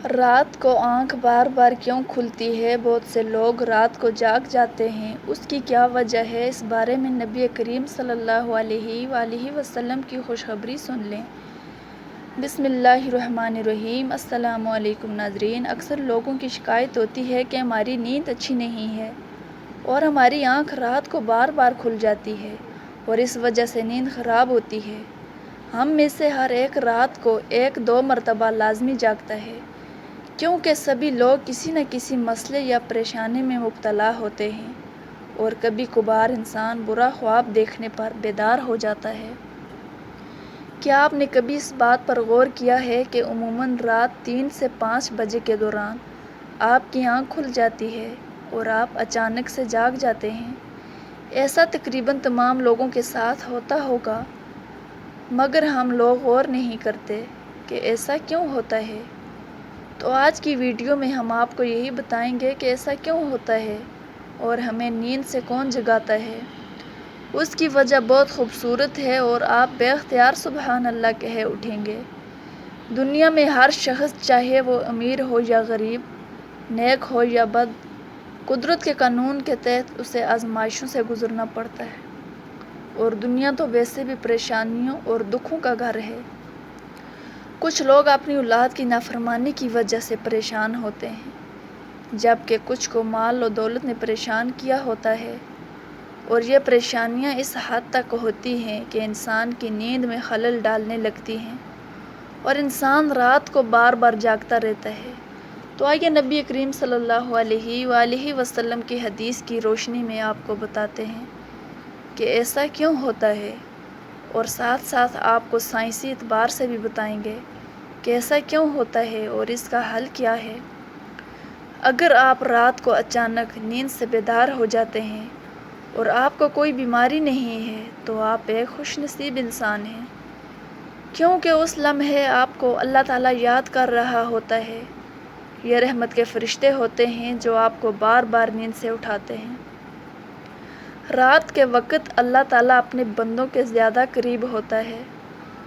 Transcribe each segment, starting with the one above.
رات کو آنکھ بار بار کیوں کھلتی ہے؟ بہت سے لوگ رات کو جاگ جاتے ہیں، اس کی کیا وجہ ہے؟ اس بارے میں نبی کریم صلی اللہ علیہ وآلہ وسلم کی خوشخبری سن لیں۔ بسم اللہ الرحمن الرحیم۔ السلام علیکم ناظرین۔ اکثر لوگوں کی شکایت ہوتی ہے کہ ہماری نیند اچھی نہیں ہے اور ہماری آنکھ رات کو بار بار کھل جاتی ہے اور اس وجہ سے نیند خراب ہوتی ہے۔ ہم میں سے ہر ایک رات کو 1-2 مرتبہ لازمی جاگتا ہے، کیونکہ سبھی لوگ کسی نہ کسی مسئلے یا پریشانی میں مبتلا ہوتے ہیں اور کبھی کبھار انسان برا خواب دیکھنے پر بیدار ہو جاتا ہے۔ کیا آپ نے کبھی اس بات پر غور کیا ہے کہ عموماً رات 3 سے 5 بجے کے دوران آپ کی آنکھ کھل جاتی ہے اور آپ اچانک سے جاگ جاتے ہیں؟ ایسا تقریباً تمام لوگوں کے ساتھ ہوتا ہوگا، مگر ہم لوگ غور نہیں کرتے کہ ایسا کیوں ہوتا ہے۔ تو آج کی ویڈیو میں ہم آپ کو یہی بتائیں گے کہ ایسا کیوں ہوتا ہے اور ہمیں نیند سے کون جگاتا ہے۔ اس کی وجہ بہت خوبصورت ہے اور آپ بے اختیار سبحان اللہ کہہ اٹھیں گے۔ دنیا میں ہر شخص، چاہے وہ امیر ہو یا غریب، نیک ہو یا بد، قدرت کے قانون کے تحت اسے آزمائشوں سے گزرنا پڑتا ہے، اور دنیا تو ویسے بھی پریشانیوں اور دکھوں کا گھر ہے۔ کچھ لوگ اپنی اولاد کی نافرمانی کی وجہ سے پریشان ہوتے ہیں، جبکہ کچھ کو مال و دولت نے پریشان کیا ہوتا ہے، اور یہ پریشانیاں اس حد تک ہوتی ہیں کہ انسان کی نیند میں خلل ڈالنے لگتی ہیں اور انسان رات کو بار بار جاگتا رہتا ہے۔ تو آئیے نبی کریم صلی اللہ علیہ وآلہ وسلم کی حدیث کی روشنی میں آپ کو بتاتے ہیں کہ ایسا کیوں ہوتا ہے، اور ساتھ ساتھ آپ کو سائنسی اعتبار سے بھی بتائیں گے کہ ایسا کیوں ہوتا ہے اور اس کا حل کیا ہے۔ اگر آپ رات کو اچانک نیند سے بیدار ہو جاتے ہیں اور آپ کو کوئی بیماری نہیں ہے تو آپ ایک خوش نصیب انسان ہیں، کیونکہ اس لمحے آپ کو اللہ تعالیٰ یاد کر رہا ہوتا ہے۔ یہ رحمت کے فرشتے ہوتے ہیں جو آپ کو بار بار نیند سے اٹھاتے ہیں۔ رات کے وقت اللہ تعالیٰ اپنے بندوں کے زیادہ قریب ہوتا ہے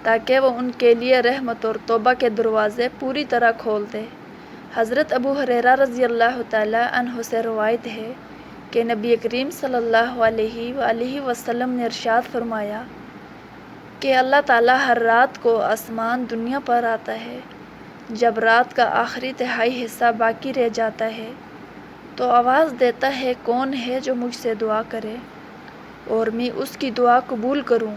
تاکہ وہ ان کے لیے رحمت اور توبہ کے دروازے پوری طرح کھول دے۔ حضرت ابو ہریرہ رضی اللہ تعالیٰ عنہ سے روایت ہے کہ نبی کریم صلی اللہ علیہ وآلہ وسلم نے ارشاد فرمایا کہ اللہ تعالیٰ ہر رات کو آسمان دنیا پر آتا ہے۔ جب رات کا آخری تہائی حصہ باقی رہ جاتا ہے تو آواز دیتا ہے، کون ہے جو مجھ سے دعا کرے اور میں اس کی دعا قبول کروں؟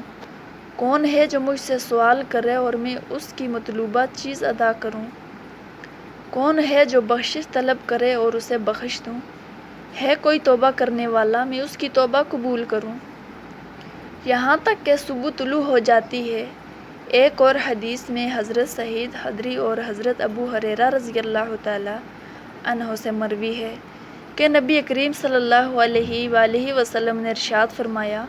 کون ہے جو مجھ سے سوال کرے اور میں اس کی مطلوبہ چیز عطا کروں؟ کون ہے جو بخشش طلب کرے اور اسے بخش دوں؟ ہے کوئی توبہ کرنے والا، میں اس کی توبہ قبول کروں؟ یہاں تک کہ صبح طلوع ہو جاتی ہے۔ ایک اور حدیث میں حضرت سعید خدری اور حضرت ابو ہریرہ رضی اللہ تعالیٰ عنہ سے مروی ہے کہ نبی کریم صلی اللہ علیہ وآلہ وسلم نے ارشاد فرمایا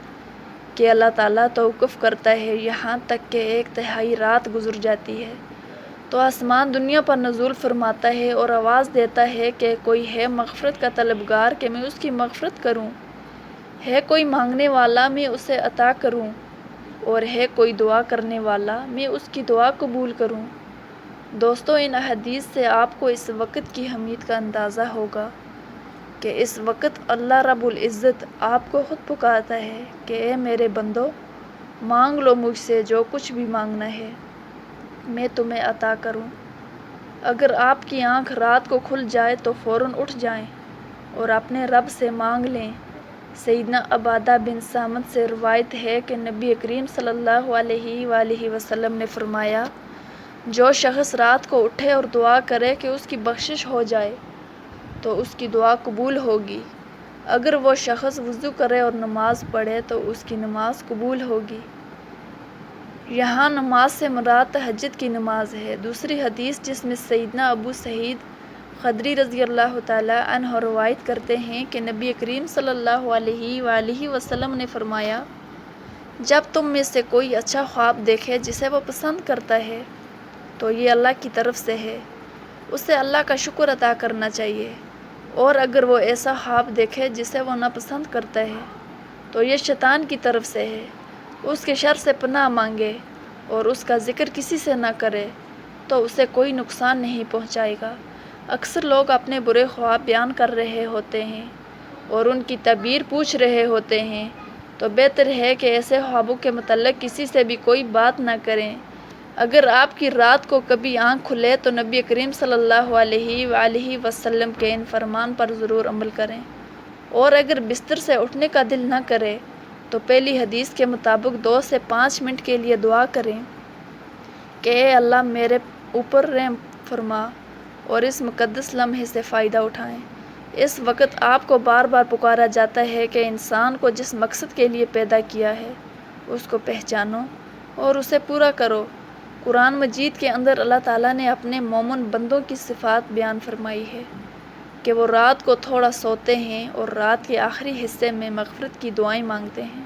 کہ اللہ تعالیٰ توقف کرتا ہے یہاں تک کہ 1/3 رات گزر جاتی ہے، تو آسمان دنیا پر نزول فرماتا ہے اور آواز دیتا ہے کہ کوئی ہے مغفرت کا طلبگار کہ میں اس کی مغفرت کروں؟ ہے کوئی مانگنے والا، میں اسے عطا کروں؟ اور ہے کوئی دعا کرنے والا، میں اس کی دعا قبول کروں؟ دوستو، ان احادیث سے آپ کو اس وقت کی اہمیت کا اندازہ ہوگا کہ اس وقت اللہ رب العزت آپ کو خود پکارتا ہے کہ اے میرے بندو، مانگ لو مجھ سے جو کچھ بھی مانگنا ہے، میں تمہیں عطا کروں۔ اگر آپ کی آنکھ رات کو کھل جائے تو فوراً اٹھ جائیں اور اپنے رب سے مانگ لیں۔ سیدنا عبادہ بن صامت سے روایت ہے کہ نبی کریم صلی اللہ علیہ وآلہ وسلم نے فرمایا، جو شخص رات کو اٹھے اور دعا کرے کہ اس کی بخشش ہو جائے تو اس کی دعا قبول ہوگی۔ اگر وہ شخص وضو کرے اور نماز پڑھے تو اس کی نماز قبول ہوگی۔ یہاں نماز سے مراد تہجد کی نماز ہے۔ دوسری حدیث جس میں سیدنا ابو سعید خدری رضی اللہ تعالیٰ عنہ روایت کرتے ہیں کہ نبی کریم صلی اللہ علیہ وآلہ وسلم نے فرمایا، جب تم میں سے کوئی اچھا خواب دیکھے جسے وہ پسند کرتا ہے تو یہ اللہ کی طرف سے ہے، اسے اللہ کا شکر ادا کرنا چاہیے، اور اگر وہ ایسا خواب دیکھے جسے وہ ناپسند کرتا ہے تو یہ شیطان کی طرف سے ہے، اس کے شر سے پناہ مانگے اور اس کا ذکر کسی سے نہ کرے تو اسے کوئی نقصان نہیں پہنچائے گا۔ اکثر لوگ اپنے برے خواب بیان کر رہے ہوتے ہیں اور ان کی تعبیر پوچھ رہے ہوتے ہیں، تو بہتر ہے کہ ایسے خوابوں کے متعلق کسی سے بھی کوئی بات نہ کریں۔ اگر آپ کی رات کو کبھی آنکھ کھلے تو نبی کریم صلی اللہ علیہ وآلہ وسلم کے ان فرمان پر ضرور عمل کریں، اور اگر بستر سے اٹھنے کا دل نہ کرے تو پہلی حدیث کے مطابق 2 سے 5 منٹ کے لیے دعا کریں کہ اے اللہ میرے اوپر رحم فرما، اور اس مقدس لمحے سے فائدہ اٹھائیں۔ اس وقت آپ کو بار بار پکارا جاتا ہے کہ انسان کو جس مقصد کے لیے پیدا کیا ہے اس کو پہچانو اور اسے پورا کرو۔ قرآن مجید کے اندر اللہ تعالیٰ نے اپنے مومن بندوں کی صفات بیان فرمائی ہے کہ وہ رات کو تھوڑا سوتے ہیں اور رات کے آخری حصے میں مغفرت کی دعائیں مانگتے ہیں۔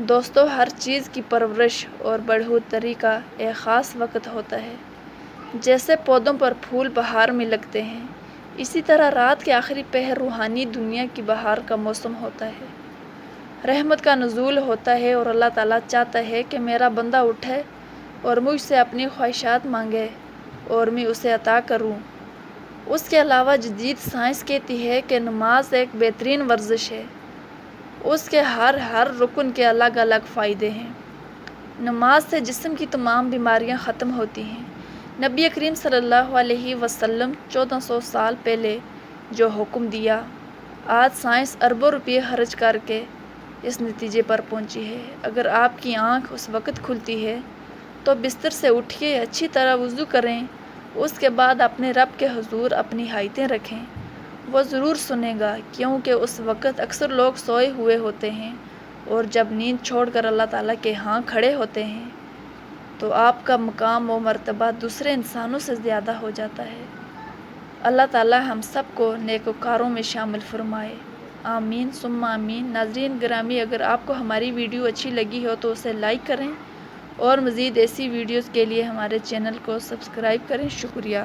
دوستو، ہر چیز کی پرورش اور بڑھوتری کا ایک خاص وقت ہوتا ہے۔ جیسے پودوں پر پھول بہار میں لگتے ہیں، اسی طرح رات کے آخری پہر روحانی دنیا کی بہار کا موسم ہوتا ہے۔ رحمت کا نزول ہوتا ہے اور اللہ تعالیٰ چاہتا ہے کہ میرا بندہ اٹھے اور مجھ سے اپنی خواہشات مانگے اور میں اسے عطا کروں۔ اس کے علاوہ جدید سائنس کہتی ہے کہ نماز ایک بہترین ورزش ہے۔ اس کے ہر رکن کے الگ الگ فائدے ہیں۔ نماز سے جسم کی تمام بیماریاں ختم ہوتی ہیں۔ نبی کریم صلی اللہ علیہ وسلم 1400 سال پہلے جو حکم دیا، آج سائنس اربوں روپے خرچ کر کے اس نتیجے پر پہنچی ہے۔ اگر آپ کی آنکھ اس وقت کھلتی ہے تو بستر سے اٹھیے، اچھی طرح وضو کریں، اس کے بعد اپنے رب کے حضور اپنی حاجتیں رکھیں۔ وہ ضرور سنے گا، کیونکہ اس وقت اکثر لوگ سوئے ہوئے ہوتے ہیں، اور جب نیند چھوڑ کر اللہ تعالیٰ کے ہاں کھڑے ہوتے ہیں تو آپ کا مقام و مرتبہ دوسرے انسانوں سے زیادہ ہو جاتا ہے۔ اللہ تعالیٰ ہم سب کو نیکوکاروں میں شامل فرمائے، آمین ثم آمین۔ ناظرین گرامی، اگر آپ کو ہماری ویڈیو اچھی لگی ہو تو اسے لائک کریں اور مزید ایسی ویڈیوز کے لیے ہمارے چینل کو سبسکرائب کریں۔ شکریہ۔